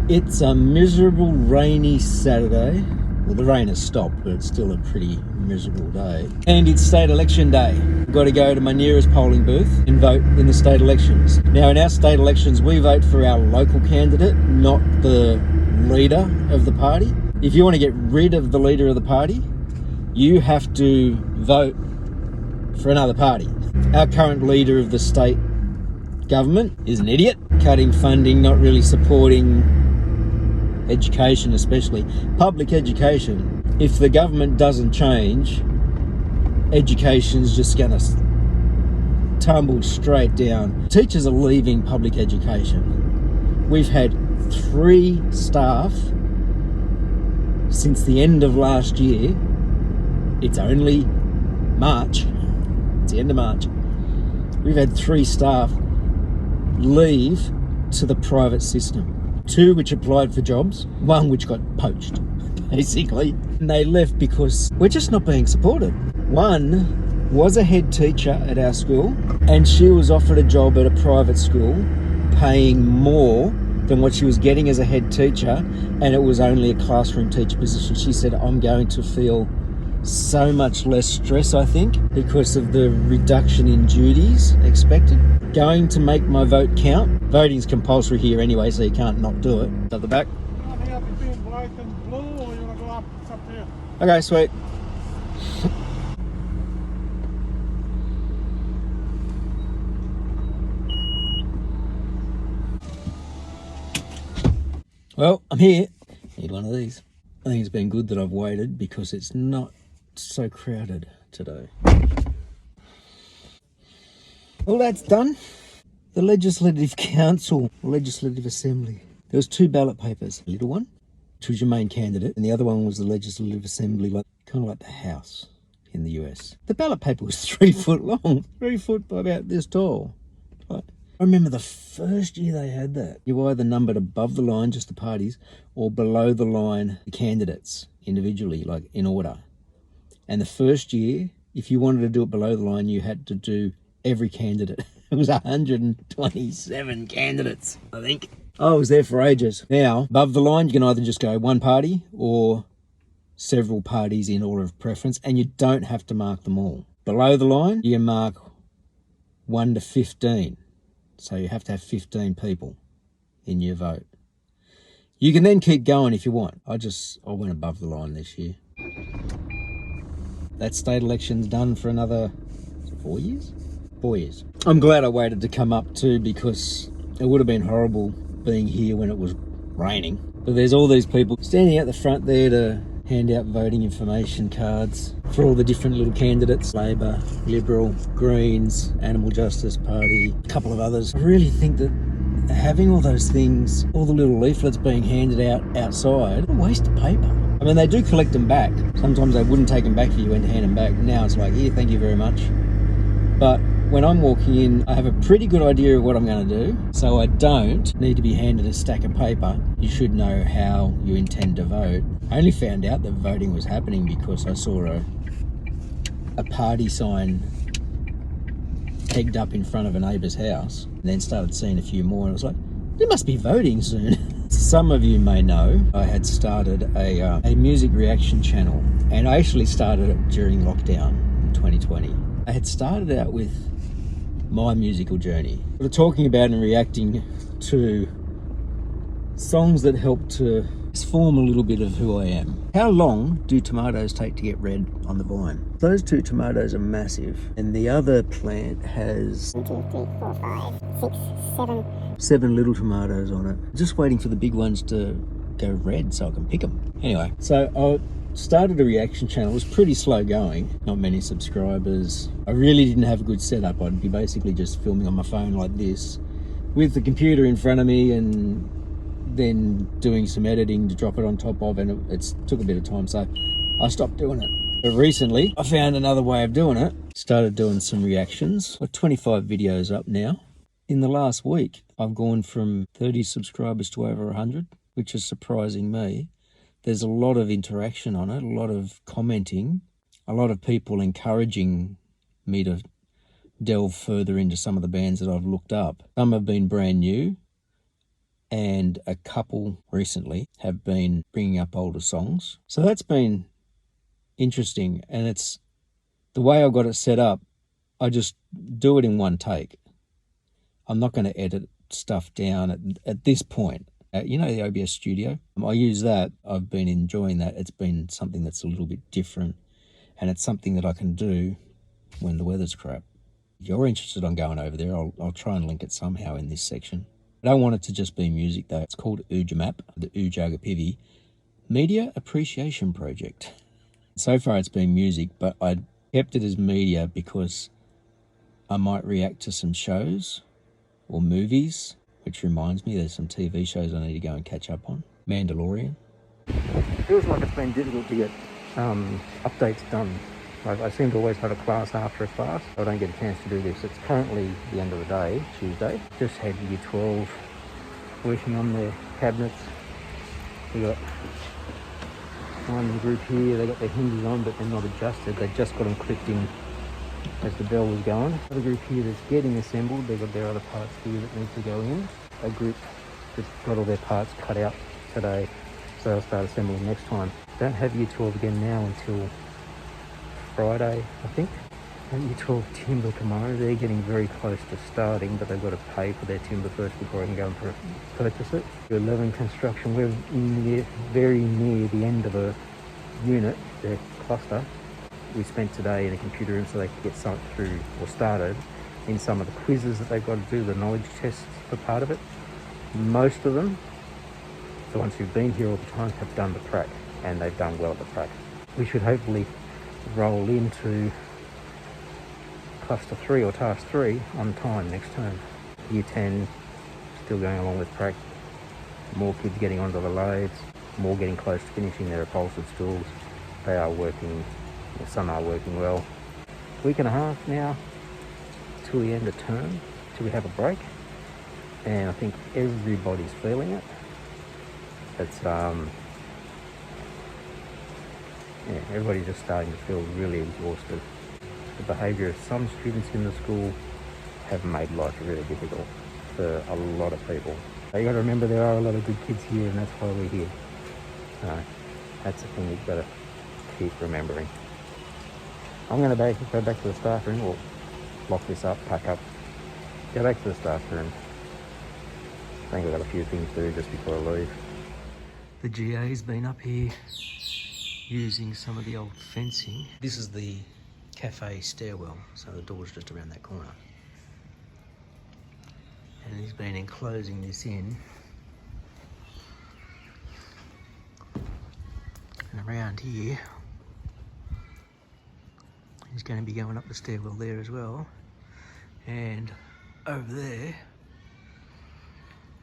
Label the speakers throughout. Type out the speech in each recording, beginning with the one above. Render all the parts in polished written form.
Speaker 1: It's a miserable rainy Saturday. Well, the rain has stopped, but it's still a pretty miserable day. And it's state election day. I've got to go to my nearest polling booth and vote in the state elections. Now, in our state elections, we vote for our local candidate, not the leader of the party. If you want to get rid of the leader of the party, you have to vote for another party. Our current leader of the state government is an idiot, cutting funding, not really supporting education, especially public education. If the government doesn't change, education's just gonna tumble straight down. Teachers are leaving public education. We've had 3 staff since the end of last year. It's only March. It's the end of March. We've had 3 staff leave to the private system. 2 which applied for jobs, 1 which got poached, basically. And they left because we're just not being supported. 1 was a head teacher at our school, and she was offered a job at a private school paying more than what she was getting as a head teacher, and it was only a classroom teacher position. She said, I'm going to feel so much less stress, I think, because of the reduction in duties expected. Going to make my vote count. Voting's compulsory here anyway, so you can't not do it. At the back.
Speaker 2: White and blue, or you want to go up? It's up there.
Speaker 1: Okay, sweet. Well, I'm here. Need one of these. I think it's been good that I've waited because it's not so crowded today. Well, that's done. The Legislative Council, Legislative Assembly. There was 2 ballot papers. A little one, which was your main candidate, and the other one was the Legislative Assembly, kind of like the House in the US. The ballot paper was 3 foot long, 3 foot by about this tall. I remember the first year they had that. You either numbered above the line, just the parties, or below the line, the candidates individually, like in order. And the first year, if you wanted to do it below the line, you had to do every candidate. It was 127 candidates, I think. I was there for ages. Now, above the line, you can either just go one party or several parties in order of preference, and you don't have to mark them all. Below the line, you mark 1 to 15. So you have to have 15 people in your vote. You can then keep going if you want. I went above the line this year. That state election's done for another 4 years? 4 years. I'm glad I waited to come up too, because it would have been horrible being here when it was raining. But there's all these people standing out the front there to hand out voting information cards for all the different little candidates. Labor, Liberal, Greens, Animal Justice Party, a couple of others. I really think that having all those things, all the little leaflets being handed out outside, a waste of paper. I mean, they do collect them back. Sometimes they wouldn't take them back if you went to hand them back. Now it's like, here, thank you very much. But when I'm walking in, I have a pretty good idea of what I'm going to do, so I don't need to be handed a stack of paper. You should know how you intend to vote. I only found out that voting was happening because I saw a party sign pegged up in front of a neighbour's house, and then started seeing a few more, and I was like, there must be voting soon. Some of you may know I had started a music reaction channel, and I actually started it during lockdown in 2020. I had started out with my musical journey, sort of talking about and reacting to songs that help to form a little bit of who I am. How long do tomatoes take to get red on the vine? Those 2 tomatoes are massive, and the other plant has 1, 2, 3, 4, 5, 6, 7 little tomatoes on it. Just waiting for the big ones to go red so I can pick them. Anyway, so I started a reaction channel. It was pretty slow going, not many subscribers. I really didn't have a good setup. I'd be basically just filming on my phone like this with the computer in front of me, and then doing some editing to drop it on top of, and it took a bit of time, so I stopped doing it. But recently I found another way of doing it. Started doing some reactions. Got 25 videos up now. In the last week I've gone from 30 subscribers to over 100, which is surprising me. There's a lot of interaction on it, a lot of commenting, a lot of people encouraging me to delve further into some of the bands that I've looked up. Some have been brand new, and a couple recently have been bringing up older songs. So that's been interesting, and it's the way I got it set up. I just do it in one take. I'm not going to edit stuff down at this point. You know, the OBS Studio, I use that. I've been enjoying that. It's been something that's a little bit different, and it's something that I can do when the weather's crap. If you're interested on going over there, I'll try and link it somehow in this section. I don't want it to just be music though. It's called Oojamap, the Oojagapivi Media Appreciation Project. So far it's been music, but I kept it as media because I might react to some shows or movies, which reminds me there's some TV shows I need to go and catch up on. Mandalorian. Feels like it's been difficult to get updates done. I seem to always have a class after a class. I don't get a chance to do this. It's currently the end of the day, Tuesday. Just had Year 12 working on their cabinets. We got one group here, they got their hinges on but they're not adjusted. They just got them clipped in as the bell was going. Another group here that's getting assembled. They've got their other parts here that need to go in. A group that's got all their parts cut out today, so they'll start assembling next time. Don't have Year 12 again now until Friday, I think. And Year 12 timber tomorrow. They're getting very close to starting, but they've got to pay for their timber first before I can go and purchase it. Year 11 construction, we're very near the end of a unit, their cluster. We spent today in a computer room so they could get something through or started in some of the quizzes that they've got to do, the knowledge tests for part of it. Most of them, the ones who've been here all the time, have done the prac, and they've done well at the prac. We should hopefully roll into cluster 3 or task 3 on time next term. Year 10 still going along with prac, more kids getting onto the lathes, more getting close to finishing their upholstered stools. They are working, or some are working well. Week and a half now till the end of term, till we have a break, and I think everybody's feeling it. It's everybody's just starting to feel really exhausted. The behaviour of some students in the school have made life really difficult for a lot of people. So you got to remember there are a lot of good kids here, and that's why we're here. That's the thing you've got to keep remembering. I'm going to go back to the staff room. We'll lock this up, pack up, go back to the staff room. I think I've got a few things to do just before I leave. The GA's been up here using some of the old fencing. This is the cafe stairwell, so the door's just around that corner. And he's been enclosing this in. And around here, he's going to be going up the stairwell there as well. And over there,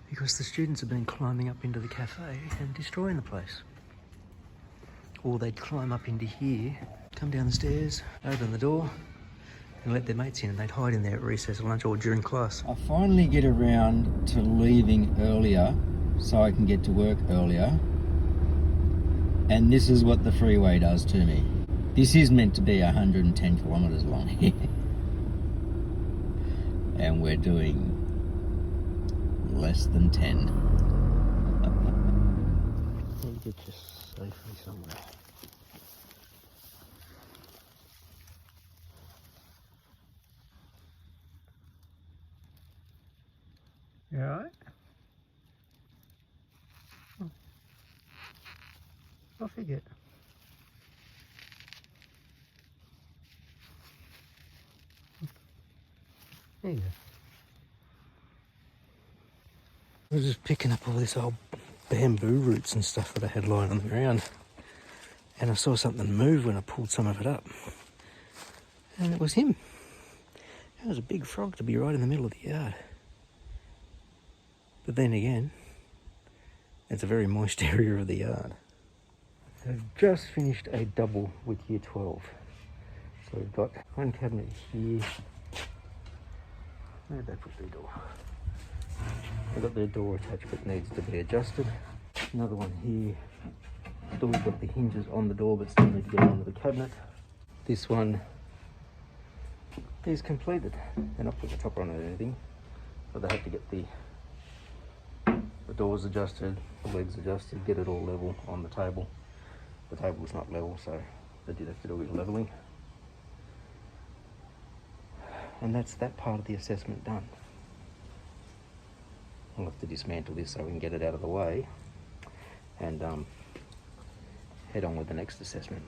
Speaker 1: because the students have been climbing up into the cafe and destroying the place. Or they'd climb up into here, come down the stairs, open the door, and let their mates in, and they'd hide in there at recess or lunch or during class. I finally get around to leaving earlier so I can get to work earlier. And this is what the freeway does to me. This is meant to be 110 kilometres long. And we're doing less than 10. Let me get you safely somewhere.
Speaker 2: You alright?
Speaker 1: Off you get. There you go. I was just picking up all this old bamboo roots and stuff that I had lying on the ground. And I saw something move when I pulled some of it up. And it was him. That was a big frog to be right in the middle of the yard. But then again, it's a very moist area of the yard. I've just finished a double with Year 12. So we've got one cabinet here. Where did they put their door? They've got their door attached but needs to be adjusted. Another one here. Door's got the hinges on the door but still need to get onto the cabinet. This one is completed. They're not putting the top on or anything, but they have to get the the doors adjusted, the legs adjusted, get it all level on the table. The table's not level, so they did have to do a bit of leveling. And that's that part of the assessment done. I'll have to dismantle this so we can get it out of the way and head on with the next assessment.